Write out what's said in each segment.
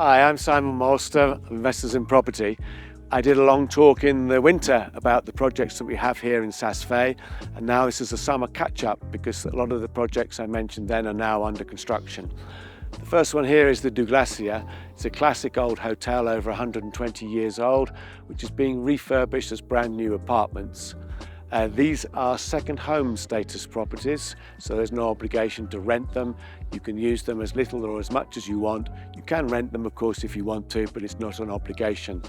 Hi, I'm Simon Molster, Investors in Property. I did a long talk in the winter about the projects that we have here in Saas Fee, and now this is a summer catch-up because a lot of the projects I mentioned then are now under construction. The first one here is the Du Glacier. It's a classic old hotel over 120 years old, which is being refurbished as brand new apartments. These are second home status properties, so there's no obligation to rent them. You can use them as little or as much as you want. You can rent them, of course, if you want to, but it's not an obligation.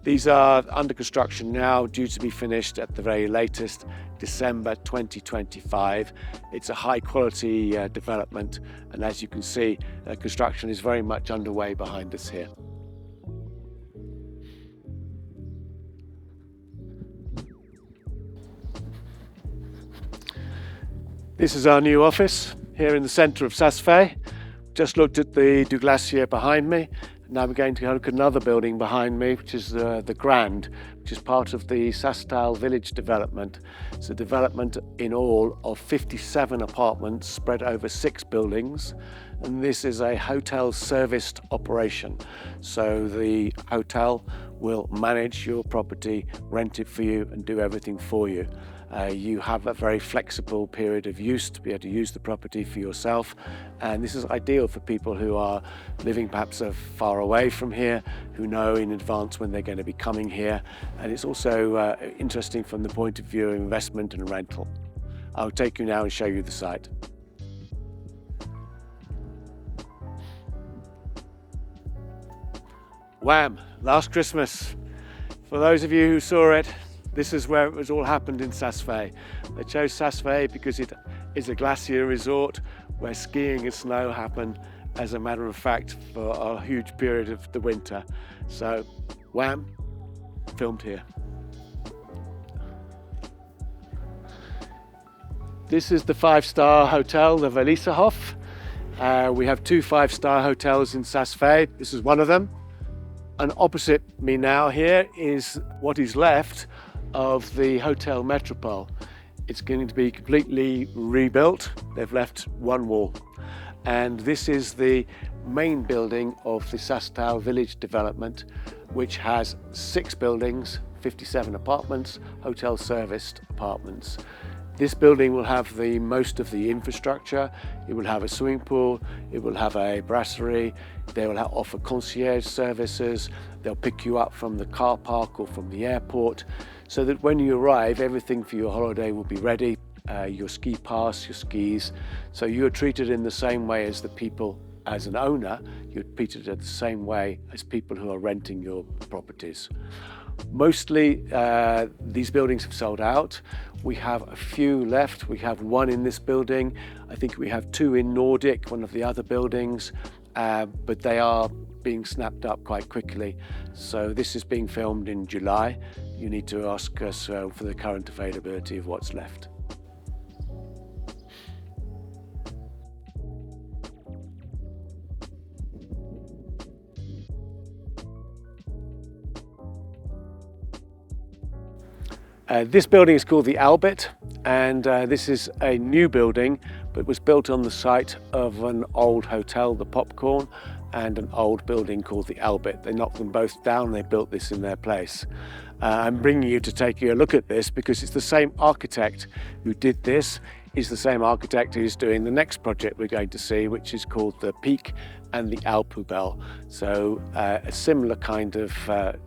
These are under construction now, due to be finished at the very latest, December 2025. It's a high quality development, and as you can see, construction is very much underway behind us here. This is our new office here in the centre of Saas Fee. Just looked at the Du Glacier behind me. Now we're going to look at another building behind me, which is the Grand, which is part of the Saas Village development. It's a development in all of 57 apartments spread over 6 buildings. And this is a hotel serviced operation. So the hotel will manage your property, rent it for you, and do everything for you. You have a very flexible period of use to be able to use the property for yourself, and this is ideal for people who are living perhaps far away from here, who know in advance when they're going to be coming here, and it's also interesting from the point of view of investment and rental. I'll take you now and show you the site. Wham! Last Christmas. For those of you who saw it, this is where it was all happened in Saas Fee. They chose Saas Fee because it is a glacier resort where skiing and snow happen, as a matter of fact, for a huge period of the winter. So, wham, filmed here. This is the 5-star hotel, the Verlieshof. We have 2 5-star hotels in Saas Fee. This is one of them. And opposite me now here is what is left of the Hotel Metropole. It's going to be completely rebuilt. They've left one wall. And this is the main building of the Saas Village development, which has 6 buildings, 57 apartments, hotel serviced apartments. This building will have the most of the infrastructure. It will have a swimming pool, it will have a brasserie, they will offer concierge services, they'll pick you up from the car park or from the airport, so that when you arrive, everything for your holiday will be ready, your ski pass, your skis. So you're treated in the same way as the people, as an owner, you're treated in the same way as people who are renting your properties. Mostly these buildings have sold out. We have a few left. We have 1 in this building. I think we have 2 in Nordic, one of the other buildings, but they are being snapped up quite quickly. So this is being filmed in July. You need to ask us for the current availability of what's left. This building is called the Albert, and this is a new building, but was built on the site of an old hotel, the Popcorn, and an old building called the Albert. They knocked them both down, they built this in their place. I'm bringing you to take a look at this because it's the same architect who did this, is the same architect who's doing the next project we're going to see, which is called the Peak and the Alpubel. So a similar kind of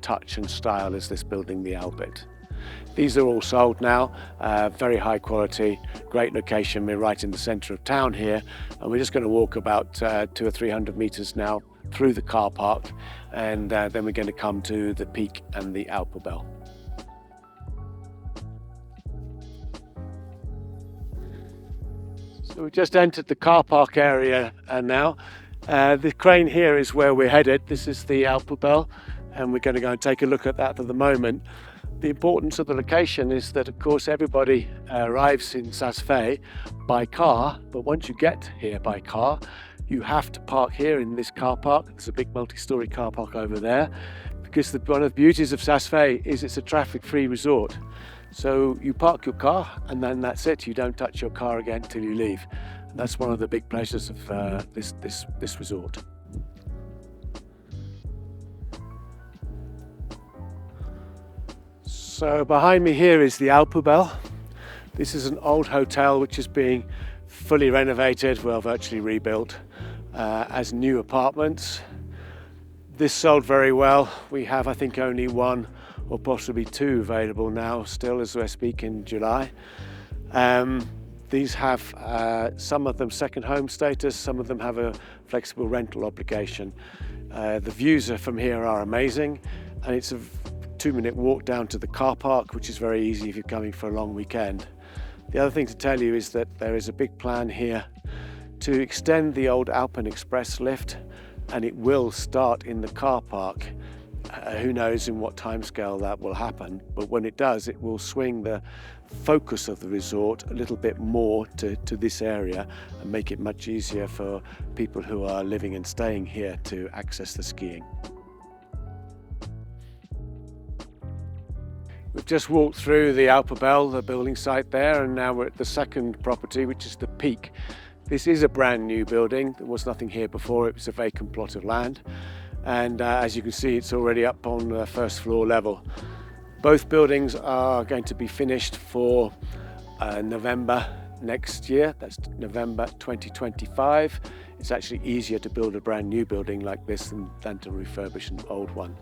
touch and style as this building, the Albert. These are all sold now, very high quality, great location. We're right in the centre of town here, and we're just going to walk about 200 or 300 metres now through the car park, and then we're going to come to the Peak and the Alpubel. So we've just entered the car park area now. The crane here is where we're headed. This is the Alpubel, and we're going to go and take a look at that at the moment. The importance of the location is that, of course, everybody arrives in Saas Fee by car, but once you get here by car, you have to park here in this car park. There's a big multi-storey car park over there, because one of the beauties of Saas Fee is it's a traffic-free resort. So you park your car and then that's it. You don't touch your car again till you leave. And that's one of the big pleasures of this resort. So behind me here is the Alpine. This is an old hotel which is being fully renovated, well, virtually rebuilt as new apartments. This sold very well. We have, I think, only one or possibly two available now, still as we speak in July. These have some of them second home status, some of them have a flexible rental obligation. The views from here are amazing, and it's a 2-minute walk down to the car park, which is very easy if you're coming for a long weekend. The other thing to tell you is that there is a big plan here to extend the old Alpine Express lift, and it will start in the car park. Who knows in what timescale that will happen, but when it does, it will swing the focus of the resort a little bit more to this area and make it much easier for people who are living and staying here to access the skiing. We've just walked through the Alpine, the building site there, and now we're at the second property, which is the Peak. This is a brand new building. There was nothing here before. It was a vacant plot of land. And as you can see, it's already up on the first floor level. Both buildings are going to be finished for November next year. That's November 2025. It's actually easier to build a brand new building like this than to refurbish an old one.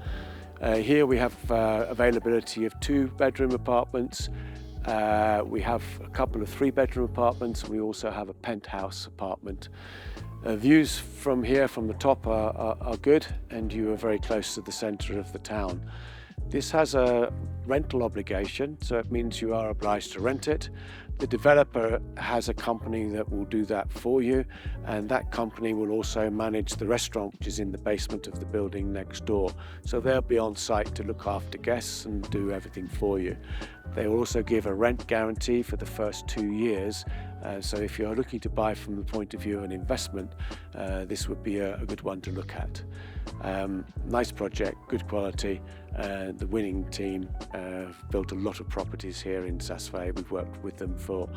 Here we have availability of 2-bedroom apartments. We have a couple of 3-bedroom apartments. We also have a penthouse apartment. Views from here, from the top, are good, and you are very close to the centre of the town. This has a rental obligation, so it means you are obliged to rent it. The developer has a company that will do that for you, and that company will also manage the restaurant, which is in the basement of the building next door. So they'll be on site to look after guests and do everything for you. They will also give a rent guarantee for the first 2 years. So if you're looking to buy from the point of view of an investment, this would be a good one to look at. Nice project, good quality. The winning team built a lot of properties here in Saas Fee. We've worked with them for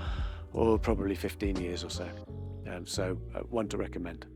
probably 15 years or so. So one to recommend.